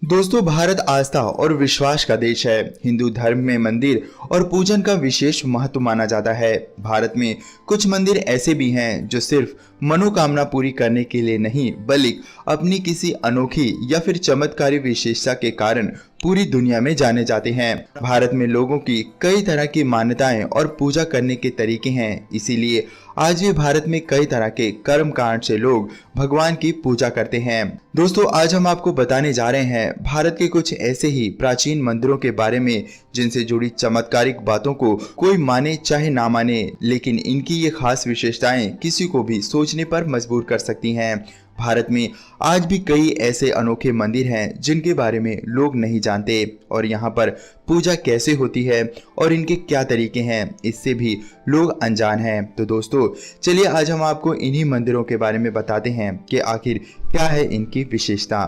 दोस्तों, भारत आस्था और विश्वास का देश है। हिंदू धर्म में मंदिर और पूजन का विशेष महत्व माना जाता है। भारत में कुछ मंदिर ऐसे भी हैं जो सिर्फ मनोकामना पूरी करने के लिए नहीं, बल्कि अपनी किसी अनोखी या फिर चमत्कारी विशेषता के कारण पूरी दुनिया में जाने जाते हैं। भारत में लोगों की कई तरह की मान्यताएं और पूजा करने के तरीके हैं। इसीलिए आज भी भारत में कई तरह के कर्म कांड से लोग भगवान की पूजा करते हैं। दोस्तों, आज हम आपको बताने जा रहे हैं भारत के कुछ ऐसे ही प्राचीन मंदिरों के बारे में जिनसे जुड़ी चमत्कारिक बातों को कोई माने चाहे ना माने, लेकिन इनकी ये खास विशेषताएं किसी को भी सोचने पर मजबूर कर सकती हैं। भारत में आज भी कई ऐसे अनोखे मंदिर हैं जिनके बारे में लोग नहीं जानते और यहाँ पर पूजा कैसे होती है और इनके क्या तरीके हैं, इससे भी लोग अनजान हैं। तो दोस्तों, चलिए आज हम आपको इन्हीं मंदिरों के बारे में बताते हैं कि आखिर क्या है इनकी विशेषता।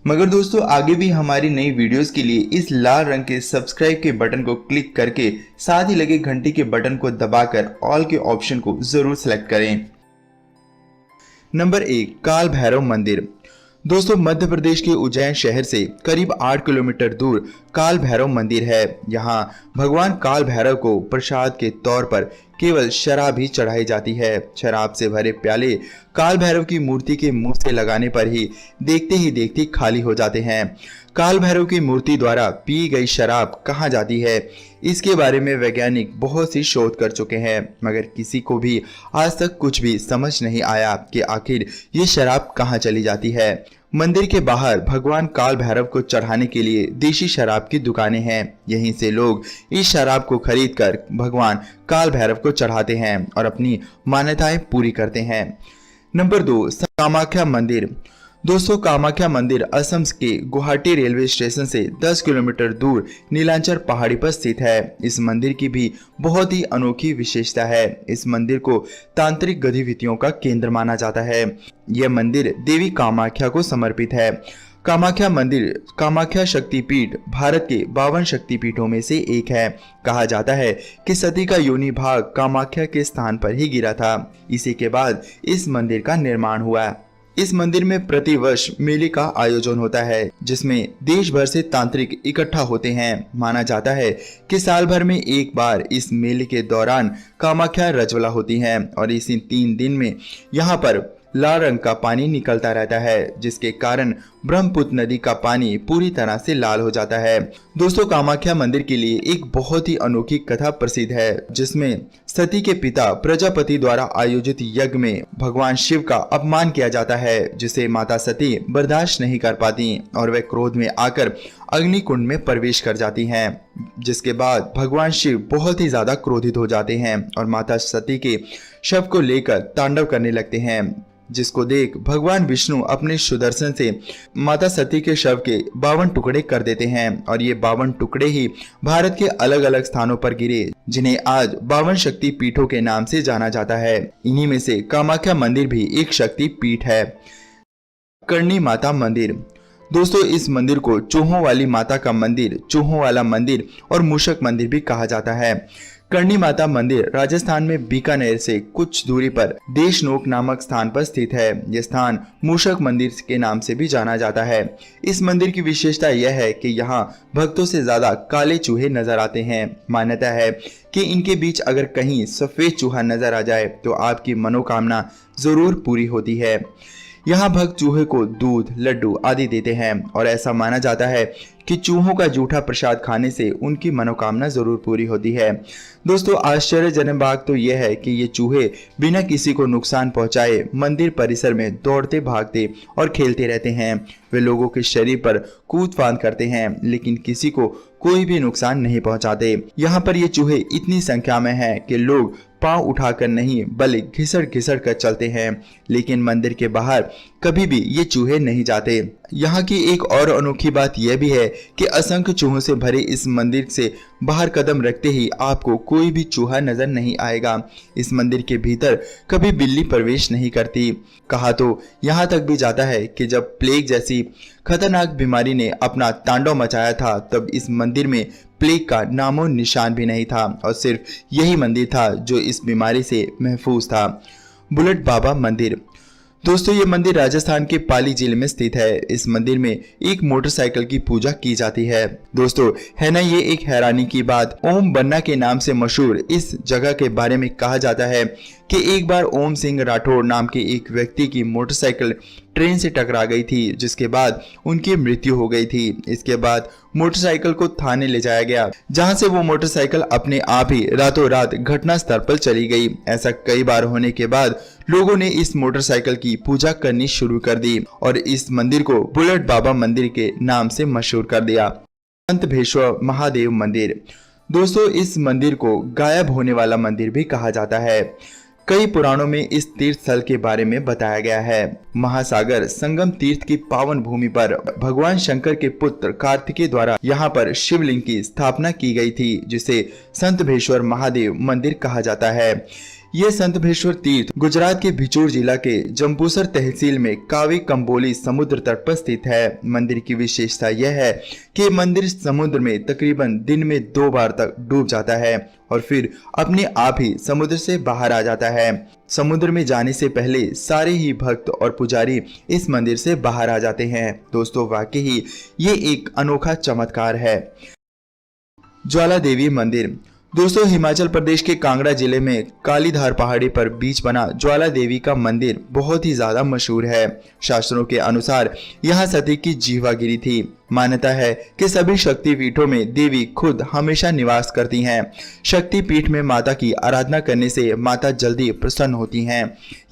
मगर दोस्तों, आगे भी हमारी नई वीडियोस के लिए इस लाल रंग के सब्सक्राइब के बटन को क्लिक करके साथ ही लगे घंटी के बटन को दबाकर ऑल के ऑप्शन को जरूर सेलेक्ट करें। नंबर 1, काल भैरव मंदिर। दोस्तों, मध्य प्रदेश के उज्जैन शहर से करीब 8 किलोमीटर दूर काल भैरव मंदिर है। यहाँ भगवान काल भैरव को प्रसाद के तौर पर केवल शराब ही चढ़ाई जाती है। शराब से भरे प्याले काल भैरव की मूर्ति के मुंह से लगाने पर ही देखते खाली हो जाते हैं। काल भैरव की मूर्ति द्वारा पी गई शराब कहाँ जाती है, इसके बारे में वैज्ञानिक बहुत सी शोध कर चुके हैं, मगर किसी को भी आज तक कुछ भी समझ नहीं आया कि आखिर ये शराब कहाँ चली जाती है। मंदिर के बाहर भगवान काल भैरव को चढ़ाने के लिए देशी शराब की दुकानें हैं। यहीं से लोग इस शराब को खरीदकर भगवान काल भैरव को चढ़ाते हैं और अपनी मान्यताएं पूरी करते हैं। नंबर 2, कामाख्या मंदिर। दोस्तों, कामाख्या मंदिर असम के गुवाहाटी रेलवे स्टेशन से 10 किलोमीटर दूर नीलांचल पहाड़ी पर स्थित है। इस मंदिर की भी बहुत ही अनोखी विशेषता है। इस मंदिर को तांत्रिक गतिविधियों का केंद्र माना जाता है। यह मंदिर देवी कामाख्या को समर्पित है। कामाख्या मंदिर कामाख्या शक्तिपीठ भारत के 52 शक्तिपीठों में से एक है। कहा जाता है कि सती का योनि भाग कामाख्या के स्थान पर ही गिरा था। इसी के बाद इस मंदिर का निर्माण हुआ। इस मंदिर में प्रतिवर्ष मेले का आयोजन होता है, जिसमें देश भर से तांत्रिक इकट्ठा होते हैं। माना जाता है कि साल भर में एक बार इस मेले के दौरान कामाख्या रजवला होती है और इसी 3 दिन में यहाँ पर लाल रंग का पानी निकलता रहता है, जिसके कारण ब्रह्मपुत्र नदी का पानी पूरी तरह से लाल हो जाता है। दोस्तों, कामाख्या मंदिर के लिए एक बहुत ही अनोखी कथा प्रसिद्ध है, जिसमें सती के पिता प्रजापति द्वारा आयोजित यज्ञ में भगवान शिव का अपमान किया जाता है, जिसे माता सती बर्दाश्त नहीं कर पाती और वे क्रोध में आकर अग्निकुंड में प्रवेश कर जाती हैं। जिसके बाद भगवान शिव बहुत ही ज्यादा क्रोधित हो जाते हैं और माता सती के शव को लेकर तांडव करने लगते हैं, जिसको देख भगवान विष्णु अपने सुदर्शन से माता सती के शव के 52 टुकड़े कर देते हैं और ये 52 टुकड़े ही भारत के अलग अलग स्थानों पर गिरे, जिन्हें आज 52 शक्ति पीठों के नाम से जाना जाता है। इन्हीं में से कामाख्या मंदिर भी एक शक्ति पीठ है। करणी माता मंदिर। दोस्तों, इस मंदिर को चूहों वाली माता का मंदिर, चूहों वाला मंदिर और मूषक मंदिर भी कहा जाता है। करणी माता मंदिर राजस्थान में बीकानेर से कुछ दूरी पर देशनोक नामक स्थान पर स्थित है। यह स्थान मूषक मंदिर के नाम से भी जाना जाता है। इस मंदिर की विशेषता यह है कि यहाँ भक्तों से ज्यादा काले चूहे नजर आते हैं। मान्यता है कि इनके बीच अगर कहीं सफेद चूहा नजर आ जाए तो आपकी मनोकामना जरूर पूरी होती है। यहाँ भक्त चूहे को दूध, लड्डू आदि देते हैं और ऐसा माना जाता है कि चूहों का जूठा प्रसाद खाने से उनकी मनोकामना जरूर पूरी होती है। दोस्तों, आश्चर्यजनक बात तो यह है कि ये चूहे बिना किसी को नुकसान पहुंचाए मंदिर परिसर में दौड़ते, भागते और खेलते रहते हैं। वे लोगों के शरीर पर कूद फांद करते हैं, लेकिन किसी को कोई भी नुकसान नहीं पहुंचाते। यहाँ पर ये चूहे इतनी संख्या में हैं कि लोग पांव उठाकर नहीं बल्कि घिसड़ कर चलते हैं, लेकिन मंदिर के बाहर कभी भी ये चूहे नहीं जाते। यहाँ की एक और अनोखी बात यह भी है कि असंख्य चूहों से भरे इस मंदिर से बाहर कदम रखते ही आपको कोई भी चूहा नजर नहीं आएगा। इस मंदिर के भीतर कभी बिल्ली प्रवेश नहीं करती। कहा तो यहाँ तक भी जाता है कि जब प्लेग जैसी खतरनाक बीमारी ने अपना तांडव मचाया था, तब इस मंदिर में प्लेग का नामो निशान भी नहीं था और सिर्फ यही मंदिर था जो इस बीमारी से महफूज था। बुलेट बाबा मंदिर। दोस्तों ये मंदिर राजस्थान के पाली जिले में स्थित है। इस मंदिर में एक मोटरसाइकिल की पूजा की जाती है। दोस्तों है ना ये एक हैरानी की बात, ओम बन्ना के नाम से मशहूर इस जगह के बारे में कहा जाता है कि एक बार ओम सिंह राठौड़ नाम के एक व्यक्ति की मोटरसाइकिल ट्रेन से टकरा गई थी, जिसके बाद उनकी मृत्यु हो गई थी। इसके बाद मोटरसाइकिल को थाने ले जाया गया, जहां से वो मोटरसाइकिल अपने आप ही रातों रात घटना स्थल पर चली गई। ऐसा कई बार होने के बाद लोगों ने इस मोटरसाइकिल की पूजा करनी शुरू कर दी और इस मंदिर को बुलेट बाबा मंदिर के नाम से मशहूर कर दिया। संत भेश्वर महादेव मंदिर। दोस्तों इस मंदिर को गायब होने वाला मंदिर भी कहा जाता है। कई पुराणों में इस तीर्थ स्थल के बारे में बताया गया है। महासागर संगम तीर्थ की पावन भूमि पर भगवान शंकर के पुत्र कार्तिकेय द्वारा यहाँ पर शिवलिंग की स्थापना की गई थी, जिसे संत भेश्वर महादेव मंदिर कहा जाता है। ये संत भेश्वर तीर्थ गुजरात के भिचोर जिला के जंबूसर तहसील में कावी कंबोली समुद्र तट पर स्थित है। मंदिर की विशेषता यह है कि मंदिर समुद्र में तकरीबन दिन में 2 बार तक डूब जाता है और फिर अपने आप ही समुद्र से बाहर आ जाता है। समुद्र में जाने से पहले सारे ही भक्त और पुजारी इस मंदिर से बाहर आ जाते हैं। दोस्तों वाकई ही ये एक अनोखा चमत्कार है। ज्वाला देवी मंदिर। दोस्तों हिमाचल प्रदेश के कांगड़ा जिले में कालीधार पहाड़ी पर बीच बना ज्वाला देवी का मंदिर बहुत ही ज्यादा मशहूर है। शास्त्रों के अनुसार यहाँ सती की जीवा गिरी थी। मान्यता है कि सभी शक्ति पीठों में देवी खुद हमेशा निवास करती हैं। शक्ति पीठ में माता की आराधना करने से माता जल्दी प्रसन्न होती हैं।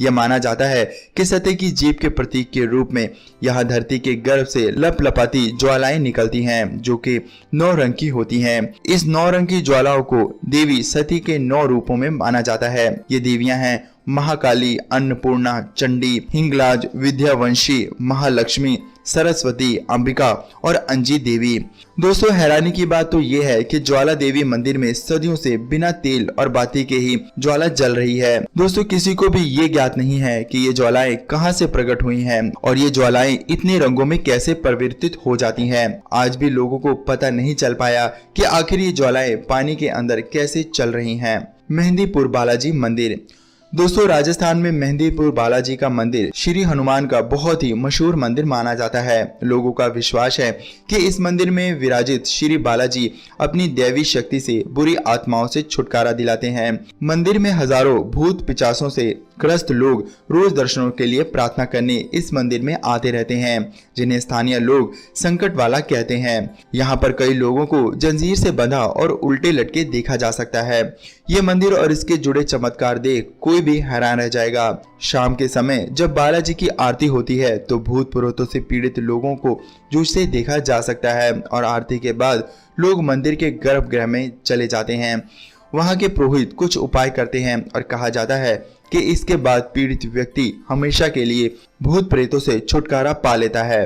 यह माना जाता है कि सती की जीभ के प्रतीक के रूप में यहाँ धरती के गर्भ से लपलपाती ज्वालाएं निकलती हैं, जो कि 9 रंग की होती हैं। इस 9 रंग की ज्वालाओं को देवी सती के 9 रूपों में माना जाता है। ये देवियां हैं महाकाली, अन्नपूर्णा, चंडी, हिंगलाज, विद्यावंशी, महालक्ष्मी, सरस्वती, अंबिका और अंजी देवी। दोस्तों हैरानी की बात तो ये है कि ज्वाला देवी मंदिर में सदियों से बिना तेल और बाती के ही ज्वाला जल रही है। दोस्तों किसी को भी ये ज्ञात नहीं है कि ये ज्वालाएं कहां से प्रकट हुई हैं और ये ज्वालाएं इतने रंगों में कैसे परिवर्तित हो जाती हैं। आज भी लोगों को पता नहीं चल पाया कि आखिर ये ज्वालाएं पानी के अंदर कैसे चल रही हैं। मेहंदीपुर बालाजी मंदिर। दोस्तों राजस्थान में मेहंदीपुर बालाजी का मंदिर श्री हनुमान का बहुत ही मशहूर मंदिर माना जाता है। लोगों का विश्वास है कि इस मंदिर में विराजित श्री बालाजी अपनी दैवी शक्ति से बुरी आत्माओं से छुटकारा दिलाते हैं। मंदिर में हजारों भूत पिचासों से ग्रस्त लोग रोज दर्शनों के लिए प्रार्थना करने इस मंदिर में आते रहते हैं, जिन्हें स्थानीय लोग संकट वाला कहते हैं। यहाँ पर कई लोगों को जंजीर से बंधा और उल्टे लटके देखा जा सकता है। ये मंदिर और इसके जुड़े चमत्कार देख कोई भी हैरान रह जाएगा। शाम के समय जब बालाजी की आरती होती है तो भूत प्रेतों से पीड़ित लोगों को जूझते देखा जा सकता है और आरती के बाद लोग मंदिर के गर्भगृह में चले जाते हैं। वहाँ के पुरोहित कुछ उपाय करते हैं और कहा जाता है कि इसके बाद पीड़ित व्यक्ति हमेशा के लिए भूत प्रेतों से छुटकारा पा लेता है।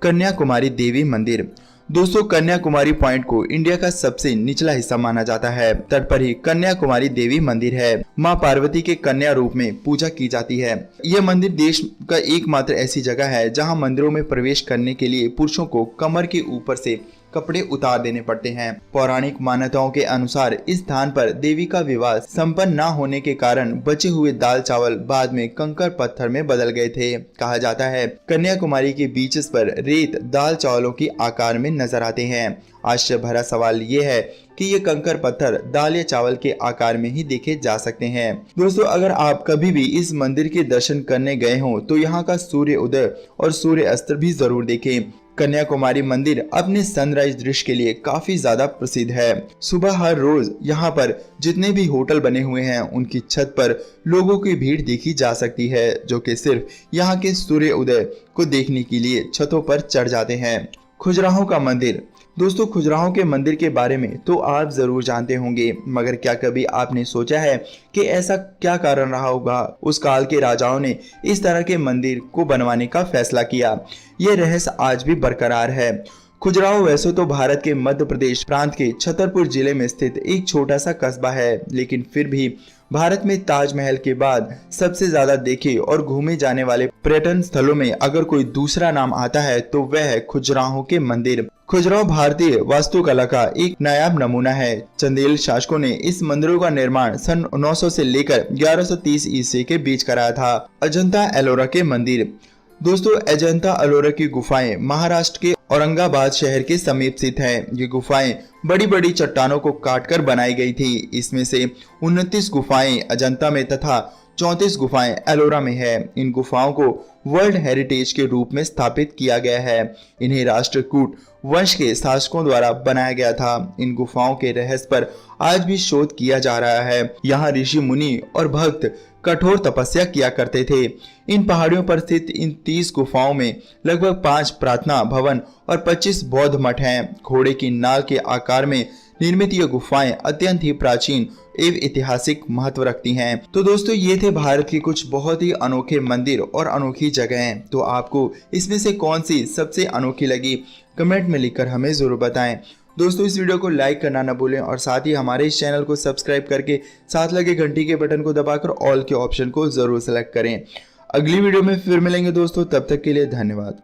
कन्याकुमारी देवी मंदिर। दोस्तों कन्याकुमारी पॉइंट को इंडिया का सबसे निचला हिस्सा माना जाता है। तट पर ही कन्याकुमारी देवी मंदिर है। मां पार्वती के कन्या रूप में पूजा की जाती है। यह मंदिर देश का एकमात्र ऐसी जगह है जहां मंदिरों में प्रवेश करने के लिए पुरुषों को कमर के ऊपर से कपड़े उतार देने पड़ते हैं। पौराणिक मान्यताओं के अनुसार इस स्थान पर देवी का विवाह संपन्न न होने के कारण बचे हुए दाल चावल बाद में कंकर पत्थर में बदल गए थे। कहा जाता है कन्याकुमारी के बीचेस पर रेत दाल चावलों के आकार में नजर आते हैं। आश्चर्य भरा सवाल ये है कि ये कंकर पत्थर दाल या चावल के आकार में ही देखे जा सकते हैं। दोस्तों अगर आप कभी भी इस मंदिर के दर्शन करने गए हो तो यहाँ का सूर्य उदय और सूर्य अस्त भी जरूर देखें। कन्याकुमारी मंदिर अपने सनराइज दृश्य के लिए काफी ज्यादा प्रसिद्ध है। सुबह हर रोज यहाँ पर जितने भी होटल बने हुए हैं उनकी छत पर लोगों की भीड़ देखी जा सकती है, जो कि सिर्फ यहाँ के सूर्य उदय को देखने के लिए छतों पर चढ़ जाते हैं। खुजराहों का मंदिर। दोस्तों खुजराहों के मंदिर के बारे में तो आप जरूर जानते होंगे, मगर क्या कभी आपने सोचा है कि ऐसा क्या कारण रहा होगा उस काल के राजाओं ने इस तरह के मंदिर को बनवाने का फैसला किया। यह रहस्य आज भी बरकरार है। खुजराहो वैसे तो भारत के मध्य प्रदेश प्रांत के छतरपुर जिले में स्थित एक छोटा सा कस्बा है, लेकिन फिर भी भारत में ताजमहल के बाद सबसे ज्यादा देखे और घूमे जाने वाले पर्यटन स्थलों में अगर कोई दूसरा नाम आता है तो वह है खुजराहो के मंदिर। खजुराहो भारतीय वास्तुकला का एक नायाब नमूना है। चंदेल शासकों ने इस मंदिरों का निर्माण सन 900 से लेकर 1130 ईस्वी के बीच कराया था। अजंता एलोरा के मंदिर। दोस्तों, अजंता एलोरा की गुफाएं महाराष्ट्र के औरंगाबाद शहर के समीप स्थित हैं। ये गुफाएं बड़ी बड़ी चट्टानों को काटकर बनाई गई थी। इसमें से 29 गुफाएं अजंता में तथा 34 गुफाएं एलोरा में है। इन गुफाओं को वर्ल्ड हेरिटेज के रूप में स्थापित किया गया है। इन्हें राष्ट्रकूट वंश के शासकों द्वारा बनाया गया था। इन गुफाओं के रहस्य पर आज भी शोध किया जा रहा है। यहाँ ऋषि मुनि और भक्त कठोर तपस्या किया करते थे। इन पहाड़ियों पर स्थित इन 30 गुफाओं में लगभग 5 प्रार्थना भवन और 25 बौद्ध मठ हैं। घोड़े की नाल के आकार में निर्मित ये गुफाएं अत्यंत ही प्राचीन एवं ऐतिहासिक महत्व रखती हैं। तो दोस्तों, ये थे भारत की कुछ बहुत ही अनोखे मंदिर और अनोखी जगहें। तो आपको इसमें से कौन सी सबसे अनोखी लगी, कमेंट में लिखकर हमें जरूर बताएं। दोस्तों, इस वीडियो को लाइक करना न भूलें और साथ ही हमारे इस चैनल को सब्सक्राइब करके साथ लगे घंटी के बटन को दबाकर ऑल के ऑप्शन को जरूर सेलेक्ट करें। अगली वीडियो में फिर मिलेंगे दोस्तों, तब तक के लिए धन्यवाद।